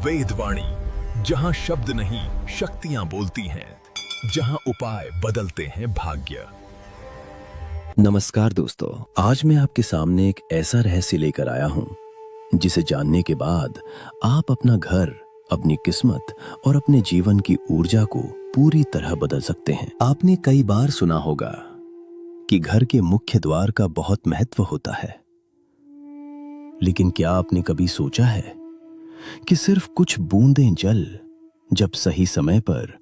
वेदवाणी, जहां शब्द नहीं शक्तियां बोलती हैं, जहां उपाय बदलते हैं भाग्य। नमस्कार दोस्तों, आज मैं आपके सामने एक ऐसा रहस्य लेकर आया हूं जिसे जानने के बाद आप अपना घर, अपनी किस्मत और अपने जीवन की ऊर्जा को पूरी तरह बदल सकते हैं। आपने कई बार सुना होगा कि घर के मुख्य द्वार का बहुत महत्व होता है, लेकिन क्या आपने कभी सोचा है कि सिर्फ कुछ बूंदें जल जब सही समय पर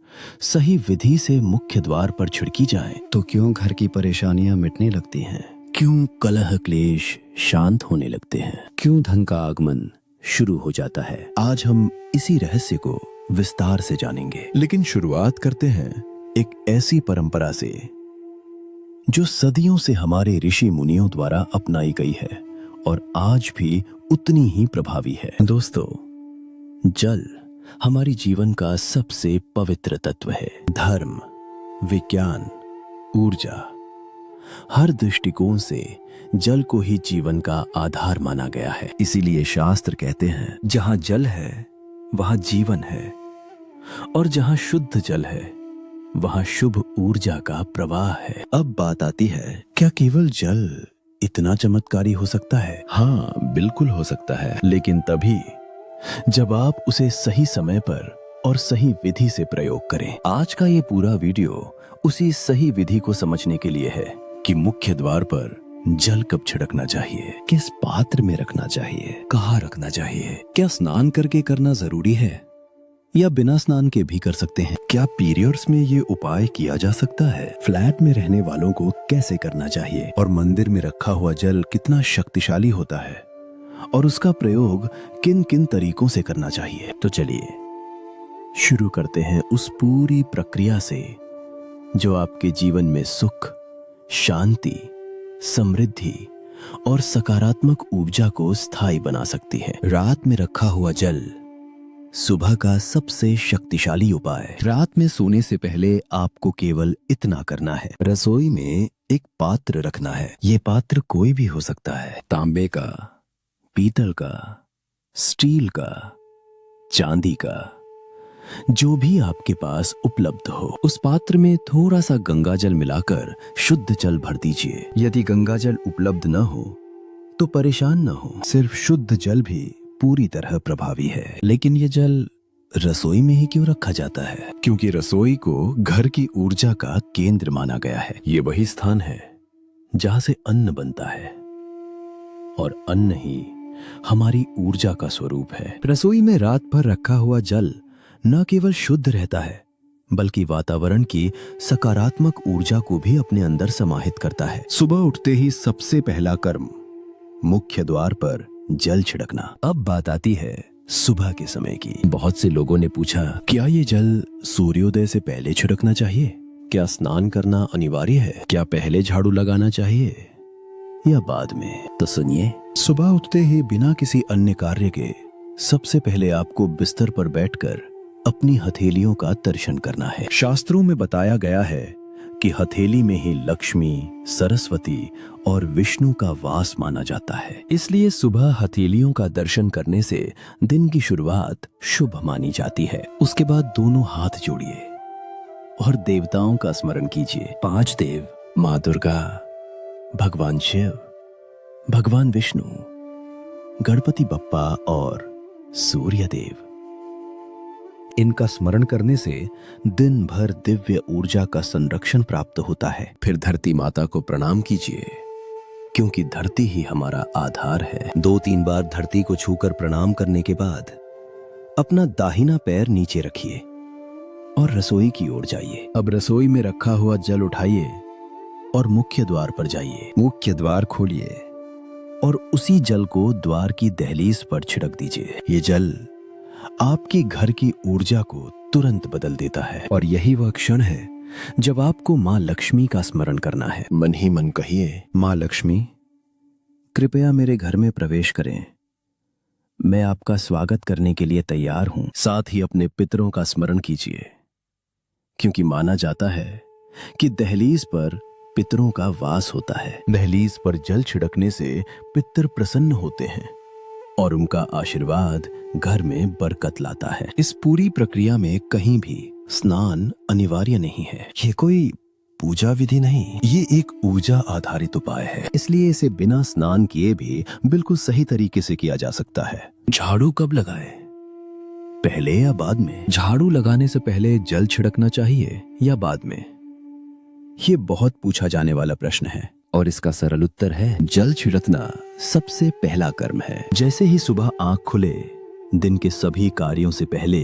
सही विधि से मुख्य द्वार पर छिड़की जाएं, तो क्यों घर की परेशानियां मिटने लगती हैं? क्यों कलह क्लेश शांत होने लगते हैं? क्यों धन का आगमन शुरू हो जाता है? आज हम इसी रहस्य को विस्तार से जानेंगे। लेकिन शुरुआत करते हैं एक ऐसी परंपरा से जो सदियों से हमारे ऋषि मुनियों द्वारा अपनाई गई है और आज भी उतनी ही प्रभावी है। दोस्तों, जल हमारी जीवन का सबसे पवित्र तत्व है। धर्म, विज्ञान, ऊर्जा, हर दृष्टिकोण से जल को ही जीवन का आधार माना गया है। इसीलिए शास्त्र कहते हैं, जहां जल है वहां जीवन है, और जहां शुद्ध जल है वहां शुभ ऊर्जा का प्रवाह है। अब बात आती है, क्या केवल जल इतना चमत्कारी हो सकता है? हाँ, बिल्कुल हो सकता है, लेकिन तभी जब आप उसे सही समय पर और सही विधि से प्रयोग करें। आज का ये पूरा वीडियो उसी सही विधि को समझने के लिए है कि मुख्य द्वार पर जल कब छिड़कना चाहिए, किस पात्र में रखना चाहिए, कहाँ रखना चाहिए, क्या स्नान करके करना जरूरी है या बिना स्नान के भी कर सकते हैं, क्या पीरियड्स में ये उपाय किया जा सकता है, फ्लैट में रहने वालों को कैसे करना चाहिए, और मंदिर में रखा हुआ जल कितना शक्तिशाली होता है और उसका प्रयोग किन किन तरीकों से करना चाहिए। तो चलिए शुरू करते हैं उस पूरी प्रक्रिया से जो आपके जीवन में सुख, शांति, समृद्धि और सकारात्मक ऊर्जा को स्थायी बना सकती है। रात में रखा हुआ जल, सुबह का सबसे शक्तिशाली उपाय। रात में सोने से पहले आपको केवल इतना करना है, रसोई में एक पात्र रखना है। ये पात्र कोई भी हो सकता है, तांबे का, पीतल का, स्टील का, चांदी का, जो भी आपके पास उपलब्ध हो। उस पात्र में थोड़ा सा गंगा जल मिलाकर शुद्ध जल भर दीजिए। यदि गंगा जल उपलब्ध न हो तो परेशान न हो, सिर्फ शुद्ध जल भी पूरी तरह प्रभावी है। लेकिन ये जल रसोई में ही क्यों रखा जाता है? क्योंकि रसोई को घर की ऊर्जा का केंद्र माना गया है। ये वही स्थान है जहां से अन्न बनता है, और अन्न ही हमारी ऊर्जा का स्वरूप है। रसोई में रात भर रखा हुआ जल न केवल शुद्ध रहता है, बल्कि वातावरण की सकारात्मक ऊर्जा को भी अपने अंदर समाहित करता है। सुबह उठते ही सबसे पहला कर्म मुख्य द्वार पर जल छिड़कना। अब बात आती है सुबह के समय की। बहुत से लोगों ने पूछा, क्या ये जल सूर्योदय से पहले छिड़कना चाहिए? क्या स्नान करना अनिवार्य है? क्या पहले झाड़ू लगाना चाहिए या बाद में? तो सुनिए, सुबह उठते ही बिना किसी अन्य कार्य के सबसे पहले आपको बिस्तर पर बैठकर अपनी हथेलियों का दर्शन करना है। शास्त्रों में बताया गया है कि हथेली में ही लक्ष्मी, सरस्वती और विष्णु का वास माना जाता है। इसलिए सुबह हथेलियों का दर्शन करने से दिन की शुरुआत शुभ मानी जाती है। उसके बाद दोनों हाथ जोड़िए और देवताओं का स्मरण कीजिए। 5 देव, माँ दुर्गा, भगवान शिव, भगवान विष्णु, गणपति बप्पा और सूर्य देव। इनका स्मरण करने से दिन भर दिव्य ऊर्जा का संरक्षण प्राप्त होता है। फिर धरती माता को प्रणाम कीजिए, क्योंकि धरती ही हमारा आधार है। 2-3 बार धरती को छूकर प्रणाम करने के बाद अपना दाहिना पैर नीचे रखिए और रसोई की ओर जाइए। अब रसोई में रखा हुआ जल उठाइए और मुख्य द्वार पर जाइए। मुख्य द्वार खोलिए और उसी जल को द्वार की दहलीज पर छिड़क दीजिए। ये जल आपके घर की ऊर्जा को तुरंत बदल देता है, और यही वह क्षण है जब आपको माँ लक्ष्मी का स्मरण करना है। मन ही मन कहिए, माँ लक्ष्मी, कृपया मेरे घर में प्रवेश करें। मैं आपका स्वागत करने के लिए तैयार हूं। साथ ही अपने पितरों का स्मरण कीजिए, क्योंकि माना जाता है कि दहलीज पर पितरों का वास होता है। दहलीज पर जल छिड़कने से पितर प्रसन्न होते हैं और उनका आशीर्वाद घर में बरकत लाता है। इस पूरी प्रक्रिया में कहीं भी स्नान अनिवार्य नहीं है। ये कोई पूजा विधि नहीं, ये एक ऊर्जा आधारित उपाय है, इसलिए इसे बिना स्नान किए भी बिल्कुल सही तरीके से किया जा सकता है। झाड़ू कब लगाएं? पहले या बाद में? झाड़ू लगाने से पहले जल छिड़कना चाहिए या बाद में? ये बहुत पूछा जाने वाला प्रश्न है और इसका सरल उत्तर है जल छिड़कना सबसे पहला कर्म है। जैसे ही सुबह आंख खुले, दिन के सभी कार्यों से पहले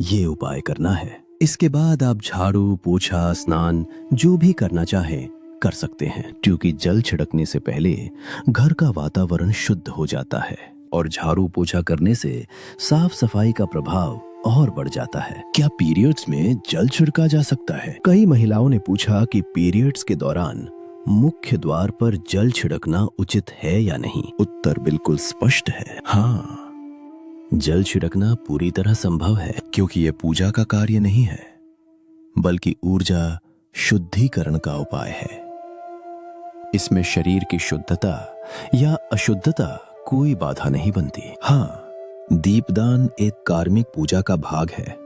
ये उपाय करना है। इसके बाद आप झाड़ू, पोछा, स्नान जो भी करना चाहें कर सकते हैं, क्योंकि जल छिड़कने से पहले घर का वातावरण शुद्ध हो जाता है और झाड़ू पोछा करने से साफ सफाई का प्रभाव और बढ़ जाता है। क्या पीरियड्स में जल छिड़का जा सकता है? कई महिलाओं ने पूछा कि पीरियड्स के दौरान मुख्य द्वार पर जल छिड़कना उचित है या नहीं। उत्तर बिल्कुल स्पष्ट है, हाँ, जल छिड़कना पूरी तरह संभव है, क्योंकि यह पूजा का कार्य नहीं है बल्कि ऊर्जा शुद्धिकरण का उपाय है। इसमें शरीर की शुद्धता या अशुद्धता कोई बाधा नहीं बनती। हाँ, दीपदान एक कार्मिक पूजा का भाग है,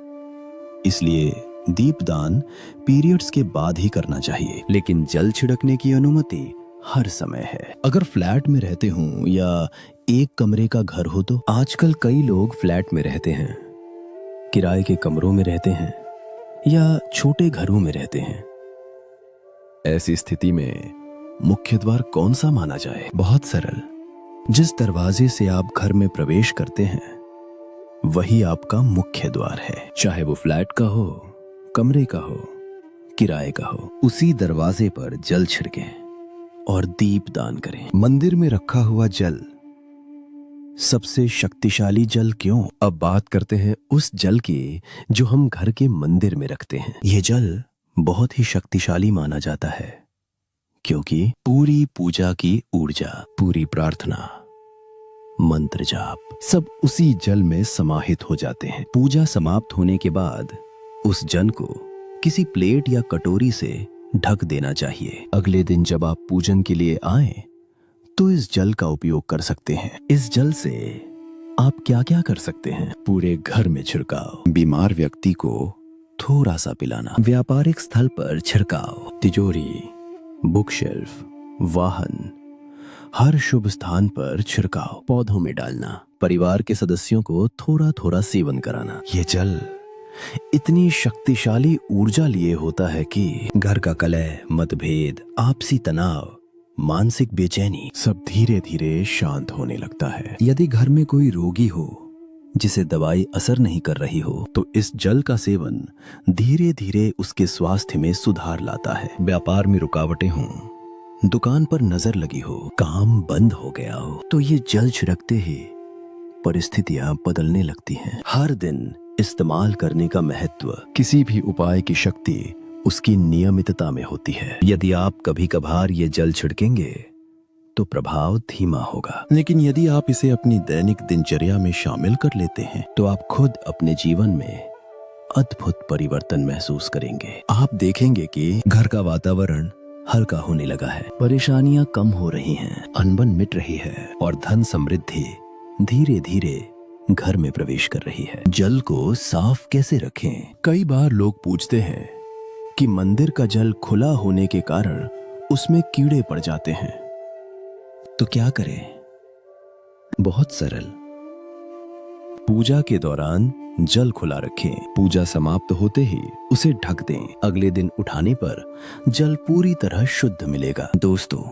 इसलिए दीपदान पीरियड्स के बाद ही करना चाहिए, लेकिन जल छिड़कने की अनुमति हर समय है। अगर फ्लैट में रहते हो या एक कमरे का घर हो तो आजकल कई लोग फ्लैट में रहते हैं, किराए के कमरों में रहते हैं या छोटे घरों में रहते हैं। ऐसी स्थिति में मुख्य द्वार कौन सा माना जाए? बहुत सरल, जिस दरवाजे से आप घर में प्रवेश करते हैं वही आपका मुख्य द्वार है। चाहे वो फ्लैट का हो, कमरे का हो, किराए का हो, उसी दरवाजे पर जल छिड़कें और दीप दान करें। मंदिर में रखा हुआ जल सबसे शक्तिशाली जल क्यों? अब बात करते हैं उस जल की जो हम घर के मंदिर में रखते हैं। यह जल बहुत ही शक्तिशाली माना जाता है, क्योंकि पूरी पूजा की ऊर्जा, पूरी प्रार्थना, मंत्र जाप सब उसी जल में समाहित हो जाते हैं। पूजा समाप्त होने के बाद उस जल को किसी प्लेट या कटोरी से ढक देना चाहिए। अगले दिन जब आप पूजन के लिए आए तो इस जल का उपयोग कर सकते हैं। इस जल से आप क्या क्या कर सकते हैं? पूरे घर में छिड़काव, बीमार व्यक्ति को थोड़ा सा पिलाना, व्यापारिक स्थल पर छिड़काव, तिजोरी, बुक शेल्फ, वाहन, हर शुभ स्थान पर छिड़काव, पौधों में डालना, परिवार के सदस्यों को थोड़ा थोड़ा सेवन कराना। ये जल इतनी शक्तिशाली ऊर्जा लिए होता है कि घर का कलह, मतभेद, आपसी तनाव, मानसिक बेचैनी सब धीरे धीरे शांत होने लगता है। यदि घर में कोई रोगी हो जिसे दवाई असर नहीं कर रही हो तो इस जल का सेवन धीरे धीरे उसके स्वास्थ्य में सुधार लाता है। व्यापार में रुकावटें हों, दुकान पर नजर लगी हो, काम बंद हो गया हो तो ये जल छिड़कते ही परिस्थितियां बदलने लगती हैं। हर दिन इस्तेमाल करने का महत्व, किसी भी उपाय की शक्ति उसकी नियमितता में होती है। यदि आप कभी कभार ये जल छिड़केंगे तो प्रभाव धीमा होगा, लेकिन यदि आप इसे अपनी दैनिक दिनचर्या में शामिल कर लेते हैं तो आप खुद अपने जीवन में अद्भुत परिवर्तन महसूस करेंगे। आप देखेंगे कि घर का वातावरण हल्का होने लगा है, परेशानियां कम हो रही हैं, अनबन मिट रही है और धन समृद्धि धीरे धीरे घर में प्रवेश कर रही है। जल को साफ कैसे रखें? कई बार लोग पूछते हैं कि मंदिर का जल खुला होने के कारण उसमें कीड़े पड़ जाते हैं, तो क्या करें? बहुत सरल, पूजा के दौरान जल खुला रखें। पूजा समाप्त होते ही उसे ढक दें। अगले दिन उठाने पर जल पूरी तरह शुद्ध मिलेगा। दोस्तों,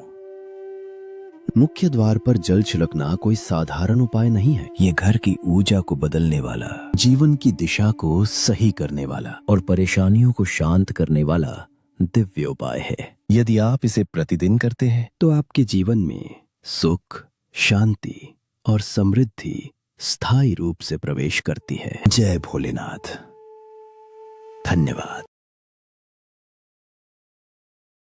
मुख्य द्वार पर जल छिड़कना कोई साधारण उपाय नहीं है। ये घर की ऊर्जा को बदलने वाला, जीवन की दिशा को सही करने वाला और परेशानियों को शांत करने वाला दिव्य उपाय है। यदि आप इसे प्रतिदिन करते हैं तो आपके जीवन में सुख, शांति और समृद्धि स्थायी रूप से प्रवेश करती है। जय भोलेनाथ। धन्यवाद।